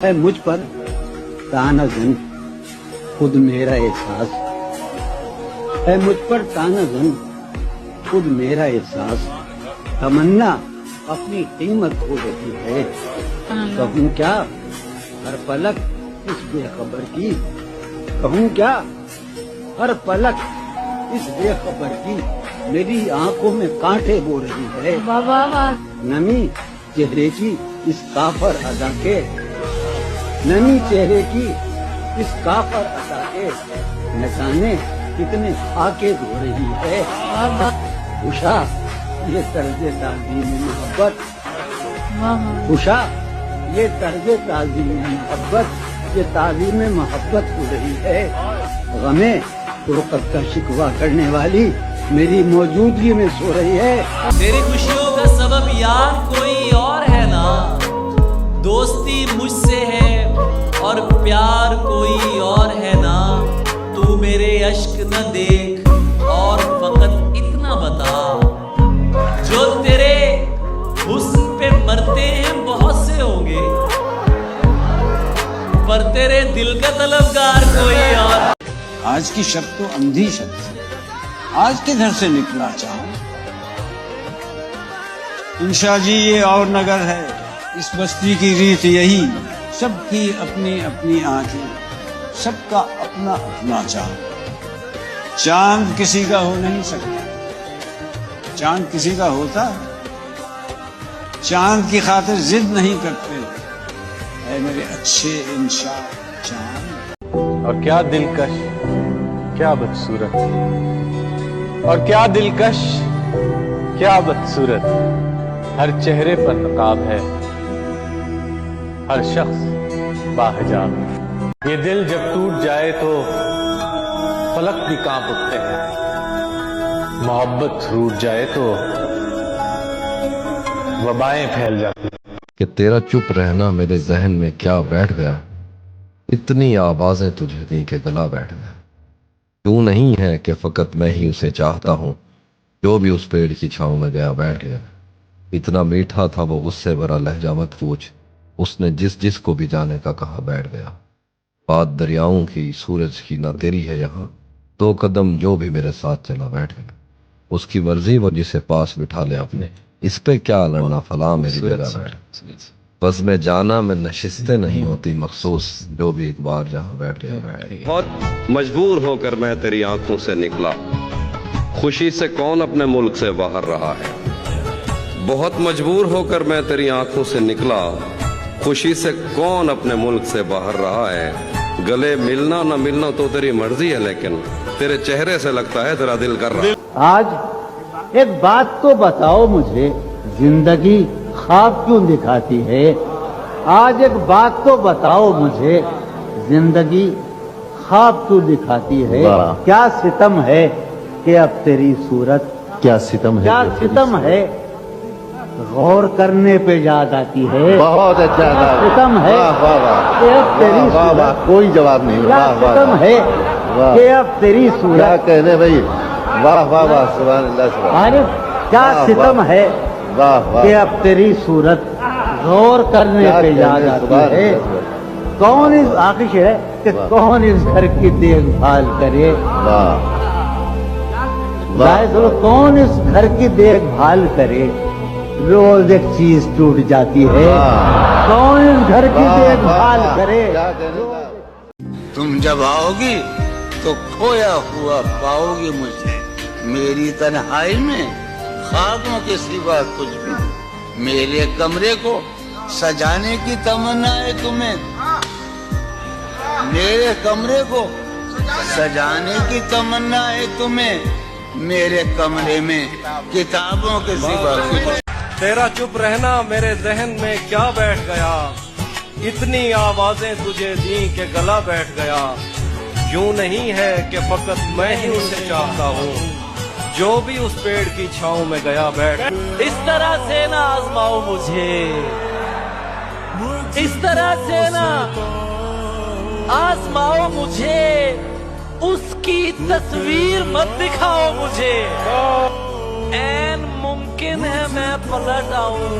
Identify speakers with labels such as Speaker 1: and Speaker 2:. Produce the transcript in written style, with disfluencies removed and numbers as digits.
Speaker 1: ہے مجھ پر تانا زن خود میرا احساس، ہے مجھ پر تانا زن خود میرا احساس، تمنا اپنی قیمت کھو رہی ہے، کہوں کیا ہر پلک اس بے خبر کی، کہوں کیا ہر پلک اس بے خبر کی، میری آنکھوں میں کانٹے بو رہی ہے، نمی چہرے کی اس کافر ادا کے، نمی چہرے کی اس کافر ادا کے، نہ جانے کتنے آکے دھو رہی ہے، خوشا یہ طرز تعظیم محبت، خوشا یہ طرز تعظیم محبت، یہ تعظیم محبت ہو رہی ہے، غمیں فرقت کا شکوہ کرنے والی میری موجودگی میں سو رہی ہے،
Speaker 2: تیری خوشیوں کا سبب یار کوئی اور ہے نا، دوستی مجھ سے ہے اور پیار کوئی اور ہے نا، تو میرے اشک نہ دیکھ اور فقط اتنا بتا، جو تیرے حسن پہ مرتے ہیں بہت سے ہوں گے، پر تیرے دل کا طلبگار کوئی اور۔
Speaker 3: آج کی شب تو اندھی شب تھی، آج کے گھر سے نکلا چاہوں، انشاء جی یہ اور نگر ہے، اس بستی کی ریت یہی، سب کی اپنی اپنی آنکھیں، سب کا اپنا اپنا چاند، چاند کسی کا ہو نہیں سکتا، چاند کسی کا ہوتا ہے، چاند کی خاطر ضد نہیں کرتے، اے میرے اچھے انشاء چاند۔
Speaker 4: اور کیا دلکش، کیا بدصورت، اور کیا دلکش، کیا بدصورت، ہر چہرے پر نقاب ہے، ہر شخص باحجاب، یہ دل جب ٹوٹ جائے تو فلک بھی کانپ اٹھتے ہیں، محبت روٹ جائے تو وبائیں پھیل جاتی ہیں۔
Speaker 5: کہ تیرا چپ رہنا میرے ذہن میں کیا بیٹھ گیا، اتنی آوازیں تجھے دی کہ گلا بیٹھ گیا، تو نہیں ہے کہ فقط میں ہی اسے چاہتا ہوں، جو بھی اس پیڑ کی چھاؤں میں گیا بیٹھ گیا، اتنا میٹھا تھا وہ اس سے بڑا لہجہ مت پوچھ، اس نے جس جس کو بھی جانے کا کہا بیٹھ گیا، بات دریاؤں کی سورج کی نہ تیری ہے یہاں، دو قدم جو بھی میرے ساتھ چلا بیٹھ گیا، اس کی مرضی وہ جسے پاس بٹھا لے اپنے، اس پہ کیا لڑنا فلاں میری جگہ بیٹھ، بس میں جانا میں نشستیں نہیں ہوتی مخصوص، جو بھی ایک بار جہاں بیٹھ گیا بیٹھ گیا۔
Speaker 6: بہت مجبور ہو کر میں تیری آنکھوں سے نکلا، خوشی سے کون اپنے ملک سے باہر رہا ہے، بہت مجبور ہو کر میں تیری آنکھوں سے نکلا، خوشی سے کون اپنے ملک سے باہر رہا ہے، گلے ملنا نہ ملنا تو تیری مرضی ہے، لیکن تیرے چہرے سے لگتا ہے تیرا دل کر رہا ہے۔
Speaker 1: آج ایک بات تو بتاؤ مجھے، زندگی خواب کیوں دکھاتی ہے، آج ایک بات تو بتاؤ مجھے، زندگی خواب کیوں دکھاتی ہے، کیا ستم ہے کہ اب تیری صورت،
Speaker 7: کیا ستم ہے،
Speaker 1: کیا ستم ہے غور کرنے پہ یاد آتی ہے،
Speaker 7: بہت اچھا
Speaker 1: کیا ستم ہے کہ اب تیری صورت،
Speaker 7: کوئی جواب نہیں،
Speaker 1: کیا ستم ہے کہ اب تیری
Speaker 7: کیا
Speaker 1: صورت،
Speaker 7: کہنے بھائی، واہ واہ واہ، سبحان اللہ سبحان
Speaker 1: عارف کیا ستم ہے
Speaker 7: واہ
Speaker 1: کہ
Speaker 7: واہ،
Speaker 1: اب تیری صورت غور کرنے پہ یاد آتی ہے، کون اس آخش ہے کہ کون اس گھر کی دیکھ بھال کرے،
Speaker 7: واہ
Speaker 1: ظاہر کون اس گھر کی دیکھ بھال کرے، روز ایک چیز ٹوٹ جاتی ہے، کون اس گھر کی دیکھ بھال کرے۔
Speaker 3: تم جب آؤ گی تو کھویا ہوا پاؤ گی مجھے، میری تنہائی میں خوابوں کے سوا کچھ بھی نہیں، میرے کمرے کو سجانے کی تمنا ہے تمہیں، میرے کمرے کو سجانے کی تمنا ہے تمہیں، میرے کمرے میں کتابوں کے سوا کچھ۔
Speaker 4: تیرا چپ رہنا میرے ذہن میں کیا بیٹھ گیا، اتنی آوازیں تجھے دیں کہ گلا بیٹھ گیا، یوں نہیں ہے کہ فقط میں ہی اسے چاہتا ہوں، جو بھی اس پیڑ کی چھاؤں میں گیا بیٹھ۔
Speaker 2: اس طرح سے نہ آزماؤ مجھے، اس طرح سے نہ آزماؤ مجھے، اس کی تصویر مت دکھاؤ مجھے، عین ممکن ہے میں پلٹ آؤں،